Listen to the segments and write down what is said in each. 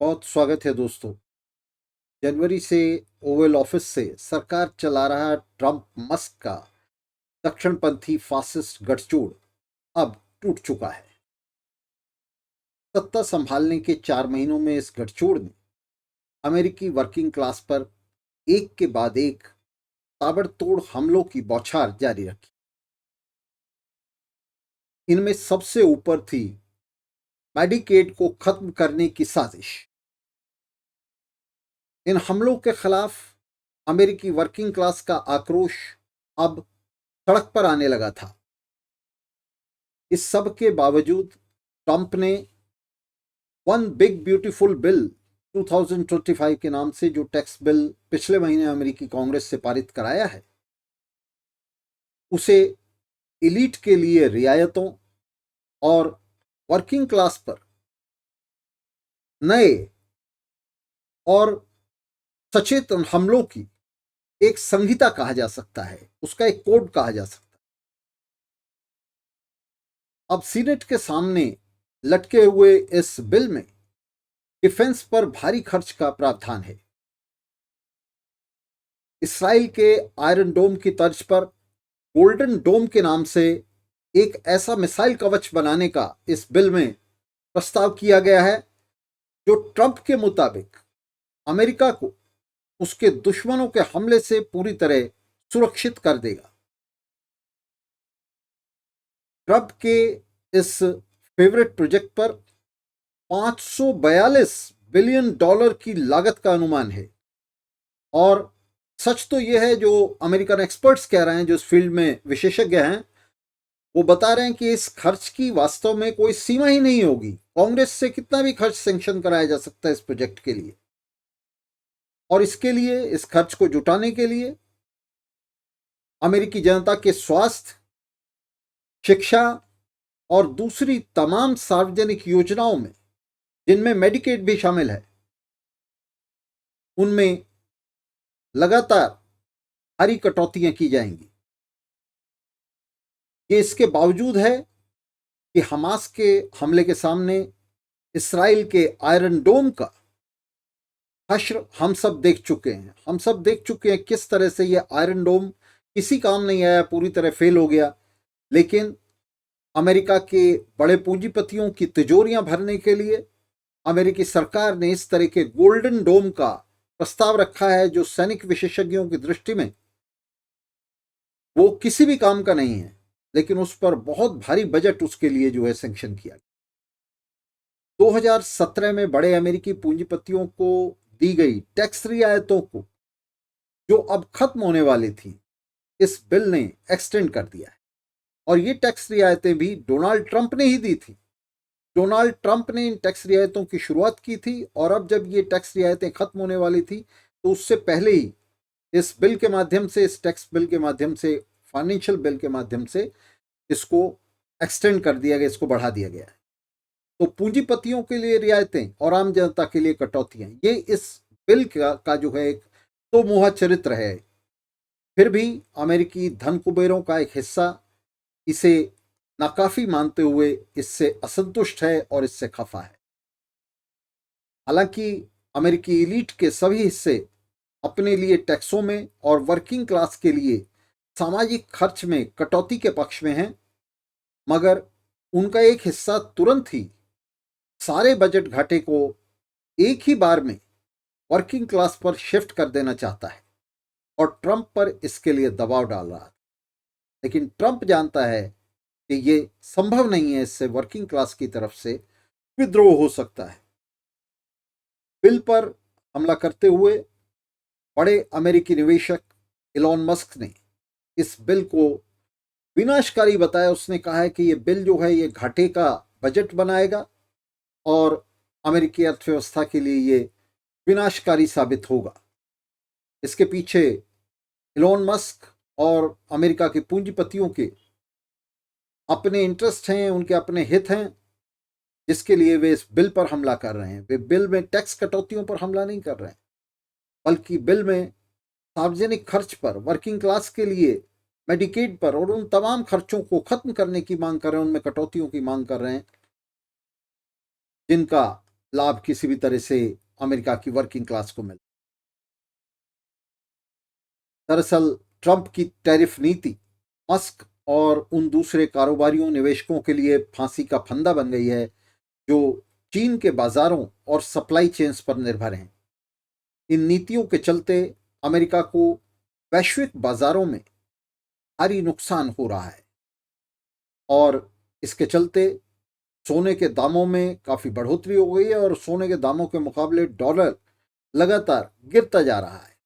बहुत स्वागत है दोस्तों। जनवरी से ओवल ऑफिस से सरकार चला रहा ट्रंप मस्क का दक्षिणपंथी फासिस्ट गठजोड़ अब टूट चुका है। सत्ता संभालने के 4 महीनों में इस गठजोड़ ने अमेरिकी वर्किंग क्लास पर एक के बाद एक ताबड़तोड़ हमलों की बौछार जारी रखी। इनमें सबसे ऊपर थी मेडिकेड को खत्म करने की साजिश। इन हमलों के खिलाफ अमेरिकी वर्किंग क्लास का आक्रोश अब सड़क पर आने लगा था। इस सब के बावजूद ट्रंप ने वन बिग ब्यूटीफुल बिल 2025 के नाम से जो टैक्स बिल पिछले महीने अमेरिकी कांग्रेस से पारित कराया है, उसे एलीट के लिए रियायतों और वर्किंग क्लास पर नए और सचेतन हमलों की एक संहिता कहा जा सकता है, उसका एक कोड कहा जा सकता है। अब सीनेट के सामने लटके हुए इस बिल में डिफेंस पर भारी खर्च का प्रावधान है। इसराइल के आयरन डोम की तर्ज पर गोल्डन डोम के नाम से एक ऐसा मिसाइल कवच बनाने का इस बिल में प्रस्ताव किया गया है जो ट्रंप के मुताबिक अमेरिका को उसके दुश्मनों के हमले से पूरी तरह सुरक्षित कर देगा। ट्रंप के इस फेवरेट प्रोजेक्ट पर 542 बिलियन डॉलर की लागत का अनुमान है। और सच तो यह है, जो अमेरिकन एक्सपर्ट्स कह रहे हैं, जो इस फील्ड में विशेषज्ञ हैं, वो बता रहे हैं कि इस खर्च की वास्तव में कोई सीमा ही नहीं होगी। कांग्रेस से कितना भी खर्च सैंक्शन कराया जा सकता है इस प्रोजेक्ट के लिए। और इसके लिए, इस खर्च को जुटाने के लिए अमेरिकी जनता के स्वास्थ्य, शिक्षा और दूसरी तमाम सार्वजनिक योजनाओं में, जिनमें मेडिकेड भी शामिल है, उनमें लगातार भारी कटौतियां की जाएंगी। ये इसके बावजूद है कि हमास के हमले के सामने इसराइल के आयरन डोम का हश्र हम सब देख चुके हैं। हम सब देख चुके हैं किस तरह से ये आयरन डोम किसी काम नहीं आया, पूरी तरह फेल हो गया। लेकिन अमेरिका के बड़े पूंजीपतियों की तिजोरियां भरने के लिए अमेरिकी सरकार ने इस तरह के गोल्डन डोम का प्रस्ताव रखा है, जो सैनिक विशेषज्ञों की दृष्टि में वो किसी भी काम का नहीं है, लेकिन उस पर बहुत भारी बजट उसके लिए जो है सैंक्शन किया गया। 2017 में बड़े अमेरिकी पूंजीपतियों को दी गई टैक्स रियायतों को, जो अब खत्म होने वाली थी, इस बिल ने एक्सटेंड कर दिया है। और ये टैक्स रियायतें भी डोनाल्ड ट्रंप ने ही दी थी। डोनाल्ड ट्रंप ने इन टैक्स रियायतों की शुरुआत की थी, और अब जब ये टैक्स रियायतें खत्म होने वाली थी, तो उससे पहले ही इस बिल के माध्यम से, इस टैक्स बिल के माध्यम से, फाइनेंशियल बिल के माध्यम से इसको एक्सटेंड कर दिया गया, इसको बढ़ा दिया गया है। तो पूंजीपतियों के लिए रियायतें और आम जनता के लिए कटौतियां, ये इस बिल का जो है एक तो मुहा चरित्र है। फिर भी अमेरिकी धन कुबेरों का एक हिस्सा इसे नाकाफी मानते हुए इससे असंतुष्ट है और इससे खफा है। हालांकि अमेरिकी एलीट के सभी हिस्से अपने लिए टैक्सों में और वर्किंग क्लास के लिए सामाजिक खर्च में कटौती के पक्ष में हैं, मगर उनका एक हिस्सा तुरंत ही सारे बजट घाटे को एक ही बार में वर्किंग क्लास पर शिफ्ट कर देना चाहता है, और ट्रंप पर इसके लिए दबाव डाल रहा है। लेकिन ट्रंप जानता है कि ये संभव नहीं है, इससे वर्किंग क्लास की तरफ से विद्रोह हो सकता है। बिल पर हमला करते हुए बड़े अमेरिकी निवेशक इलॉन मस्क ने इस बिल को विनाशकारी बताया। उसने कहा है कि ये बिल जो है, ये घाटे का बजट बनाएगा और अमेरिकी अर्थव्यवस्था के लिए ये विनाशकारी साबित होगा। इसके पीछे इलॉन मस्क और अमेरिका के पूंजीपतियों के अपने इंटरेस्ट हैं, उनके अपने हित हैं, जिसके लिए वे इस बिल पर हमला कर रहे हैं। वे बिल में टैक्स कटौतियों पर हमला नहीं कर रहे हैं, बल्कि बिल में सार्वजनिक खर्च पर, वर्किंग क्लास के लिए मेडिकेड पर और उन तमाम खर्चों को खत्म करने की मांग कर रहे हैं, उनमें कटौतियों की मांग कर रहे हैं, जिनका लाभ किसी भी तरह से अमेरिका की वर्किंग क्लास को मिले। दरअसल ट्रंप की टैरिफ नीति मस्क और उन दूसरे कारोबारियों निवेशकों के लिए फांसी का फंदा बन गई है जो चीन के बाजारों और सप्लाई चेन्स पर निर्भर हैं। इन नीतियों के चलते अमेरिका को वैश्विक बाजारों में भारी नुकसान हो रहा है और इसके चलते सोने के दामों में काफी बढ़ोतरी हो गई है और सोने के दामों के मुकाबले डॉलर लगातार गिरता जा रहा है।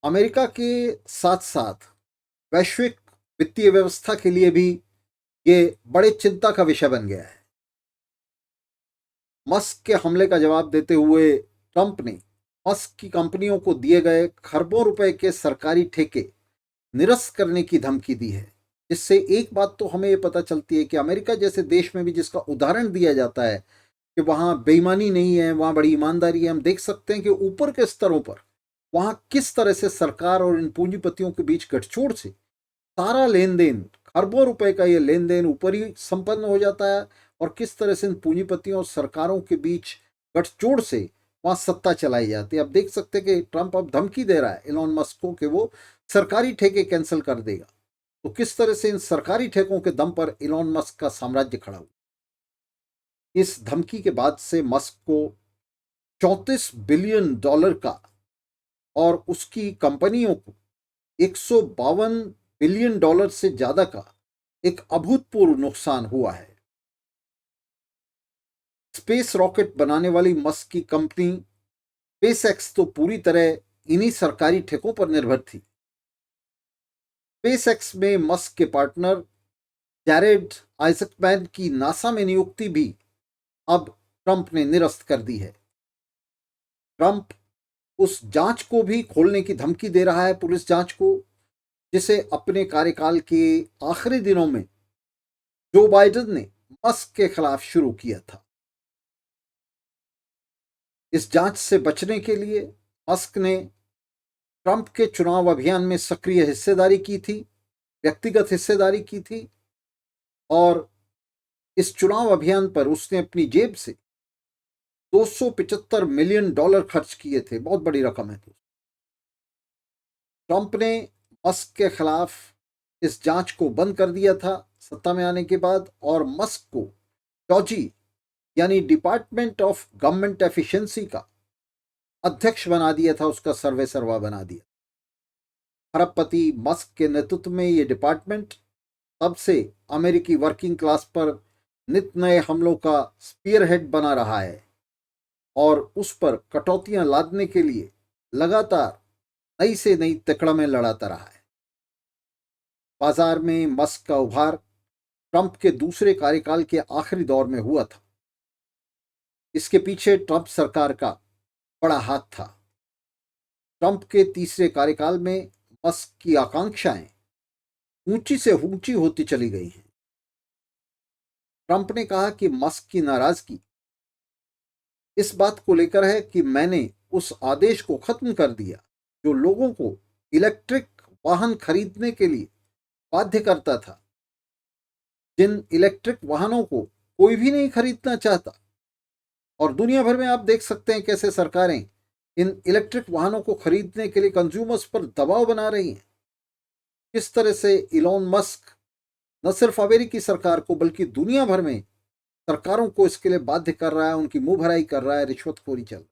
अमेरिका के साथ साथ वैश्विक वित्तीय व्यवस्था के लिए भी ये बड़े चिंता का विषय बन गया है। मस्क के हमले का जवाब देते हुए ट्रंप ने मस्क की कंपनियों को दिए गए खरबों रुपए के सरकारी ठेके निरस्त करने की धमकी दी है। जिससे एक बात तो हमें ये पता चलती है कि अमेरिका जैसे देश में भी जिसका उदाहरण दिया जाता है कि वहाँ बेईमानी नहीं है, वहाँ बड़ी ईमानदारी है, हम देख सकते हैं कि ऊपर के स्तरों पर वहाँ किस तरह से सरकार और इन पूंजीपतियों के बीच गठजोड़ से सारा लेन देन, खरबों रुपए का ये लेन देन ऊपर ही संपन्न हो जाता है और किस तरह से इन पूंजीपतियों और सरकारों के बीच गठजोड़ से वहाँ सत्ता चलाई जाती है। अब देख सकते हैं कि ट्रंप अब धमकी दे रहा है इलॉन मस्क को कि वो सरकारी ठेके कैंसिल कर देगा। तो किस तरह से इन सरकारी ठेकों के दम पर इलॉन मस्क का साम्राज्य खड़ा हुआ। इस धमकी के बाद से मस्क को 34 बिलियन डॉलर का और उसकी कंपनियों को 152 बिलियन डॉलर से ज्यादा का एक अभूतपूर्व नुकसान हुआ है। स्पेस रॉकेट बनाने वाली मस्क की कंपनी स्पेसएक्स तो पूरी तरह इन्हीं सरकारी ठेकों पर निर्भर थी। स्पेसएक्स में मस्क के पार्टनर जैरेड आइजकमैन की नासा में नियुक्ति भी अब ट्रंप ने निरस्त कर दी है। ट्रंप उस जांच को भी खोलने की धमकी दे रहा है, पुलिस जांच को, जिसे अपने कार्यकाल के आखिरी दिनों में जो बाइडेन ने मस्क के खिलाफ शुरू किया था। इस जांच से बचने के लिए मस्क ने ट्रंप के चुनाव अभियान में सक्रिय हिस्सेदारी की थी, व्यक्तिगत हिस्सेदारी की थी और इस चुनाव अभियान पर उसने अपनी जेब से 275 मिलियन डॉलर खर्च किए थे। बहुत बड़ी रकम है। ट्रंप ने मस्क के खिलाफ इस जांच को बंद कर दिया था सत्ता में आने के बाद और मस्क को डॉजी यानी डिपार्टमेंट ऑफ गवर्नमेंट एफिशिएंसी का अध्यक्ष बना दिया था, उसका सर्वे सर्वा बना दिया। खरबपति मस्क के नेतृत्व में ये डिपार्टमेंट तब से अमेरिकी वर्किंग क्लास पर नित नए हमलों का स्पीयरहेड बना रहा है और उस पर कटौतियां लादने के लिए लगातार नई से नई तिकड़में लड़ाता रहा है। बाजार में मस्क का उभार ट्रंप के दूसरे कार्यकाल के आखिरी दौर में हुआ था। इसके पीछे ट्रंप सरकार का बड़ा हाथ था। ट्रंप के तीसरे कार्यकाल में मस्क की आकांक्षाएं ऊंची से ऊंची होती चली गई हैं। ट्रंप ने कहा कि मस्क की नाराजगी इस बात को लेकर है कि मैंने उस आदेश को खत्म कर दिया जो लोगों को इलेक्ट्रिक वाहन खरीदने के लिए बाध्य करता था। जिन इलेक्ट्रिक वाहनों को कोई भी नहीं खरीदना चाहता और दुनिया भर में आप देख सकते हैं कैसे सरकारें इन इलेक्ट्रिक वाहनों को खरीदने के लिए कंज्यूमर्स पर दबाव बना रही हैं। किस तरह से इलॉन मस्क न सिर्फ अमेरिकी सरकार को बल्कि दुनिया भर में सरकारों को इसके लिए बाध्य कर रहा है, उनकी मुंह भराई कर रहा है, रिश्वतखोरी चल।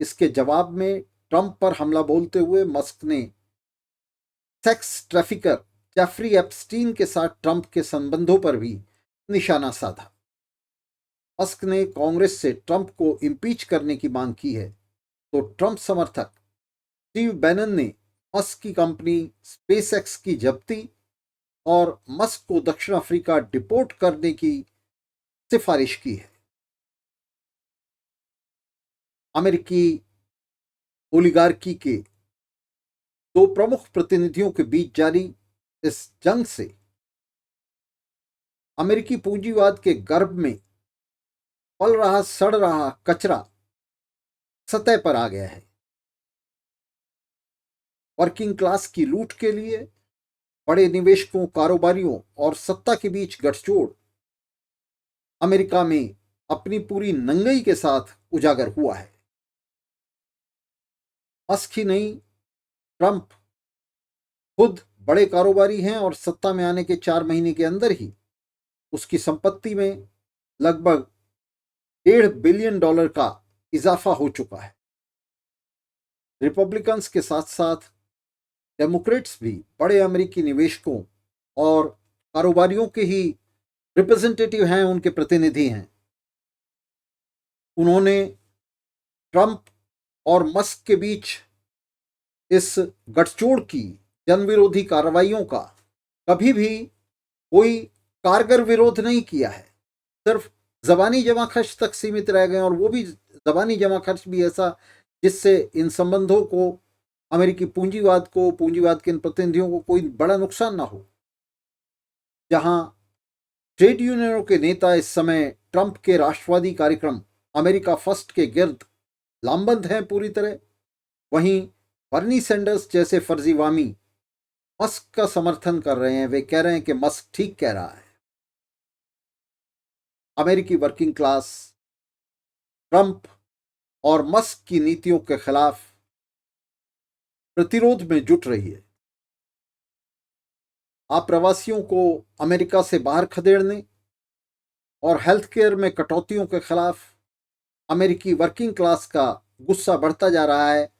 इसके जवाब में ट्रंप पर हमला बोलते हुए मस्क ने सेक्स ट्रैफिकर जेफरी एप्स्टीन के साथ ट्रंप के संबंधों पर भी निशाना साधा। मस्क ने कांग्रेस से ट्रंप को इम्पीच करने की मांग की है तो ट्रंप समर्थक स्टीव बैनन ने मस्क की कंपनी स्पेसएक्स की जब्ती और मस्क को दक्षिण अफ्रीका डिपोर्ट करने की सिफारिश की है। अमेरिकी ओलिगार्की के दो प्रमुख प्रतिनिधियों के बीच जारी इस जंग से अमेरिकी पूंजीवाद के गर्भ में पल रहा सड़ रहा कचरा सतह पर आ गया है। वर्किंग क्लास की लूट के लिए बड़े निवेशकों, कारोबारियों और सत्ता के बीच गठजोड़ अमेरिका में अपनी पूरी नंगई के साथ उजागर हुआ है। मस्क ही नहीं, ट्रंप खुद बड़े कारोबारी हैं और सत्ता में आने के 4 महीने के अंदर ही उसकी संपत्ति में लगभग $1.5 बिलियन का इजाफा हो चुका है। रिपब्लिकन्स के साथ साथ डेमोक्रेट्स भी बड़े अमेरिकी निवेशकों और कारोबारियों के ही रिप्रेजेंटेटिव हैं, उनके प्रतिनिधि हैं। उन्होंने ट्रंप और मस्क के बीच इस गठजोड़ की जनविरोधी कार्रवाइयों का कभी भी कोई कारगर विरोध नहीं किया है, सिर्फ जबानी जमा खर्च तक सीमित रह गए, और वो भी जबानी जमा खर्च भी ऐसा जिससे इन संबंधों को, अमेरिकी पूंजीवाद को, पूंजीवाद के इन प्रतिनिधियों को कोई बड़ा नुकसान ना हो। जहां ट्रेड यूनियनों के नेता इस समय ट्रंप के राष्ट्रवादी कार्यक्रम अमेरिका फर्स्ट के गिर्द लामबंद हैं पूरी तरह, वहीं बर्नी सैंडर्स जैसे फर्जीवामी मस्क का समर्थन कर रहे हैं। वे कह रहे हैं कि मस्क ठीक कह रहा है। अमेरिकी वर्किंग क्लास ट्रंप और मस्क की नीतियों के खिलाफ प्रतिरोध में जुट रही है। आप्रवासियों को अमेरिका से बाहर खदेड़ने और हेल्थ केयर में कटौतियों के खिलाफ अमेरिकी वर्किंग क्लास का गुस्सा बढ़ता जा रहा है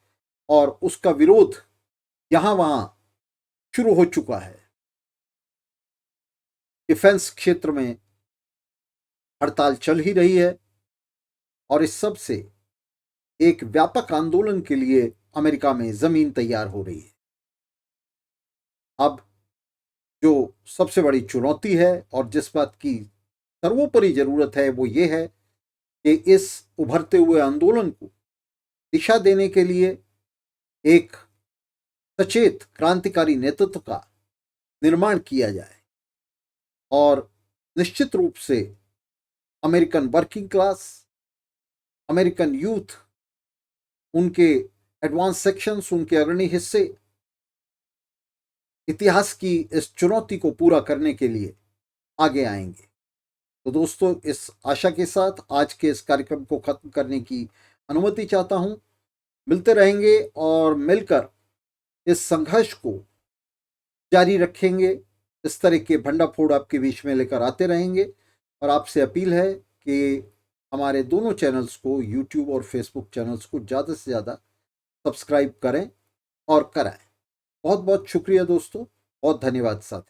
और उसका विरोध यहां वहां शुरू हो चुका है। डिफेंस क्षेत्र में हड़ताल चल ही रही है और इस सब से एक व्यापक आंदोलन के लिए अमेरिका में जमीन तैयार हो रही है। अब जो सबसे बड़ी चुनौती है और जिस बात की सर्वोपरि जरूरत है वो ये है कि इस उभरते हुए आंदोलन को दिशा देने के लिए एक सचेत क्रांतिकारी नेतृत्व का निर्माण किया जाए और निश्चित रूप से American working class, American youth, उनके एडवांस सेक्शंस, उनके अग्रणी हिस्से इतिहास की इस चुनौती को पूरा करने के लिए आगे आएंगे। तो दोस्तों, इस आशा के साथ आज के इस कार्यक्रम को खत्म करने की अनुमति चाहता हूं। मिलते रहेंगे और मिलकर इस संघर्ष को जारी रखेंगे। इस तरह के भंडाफोड़ आपके बीच में लेकर आते रहेंगे और आपसे अपील है कि हमारे दोनों चैनल्स को, यूट्यूब और फेसबुक चैनल्स को ज़्यादा से ज़्यादा सब्सक्राइब करें और कराएं। बहुत बहुत शुक्रिया दोस्तों, बहुत धन्यवाद साथ।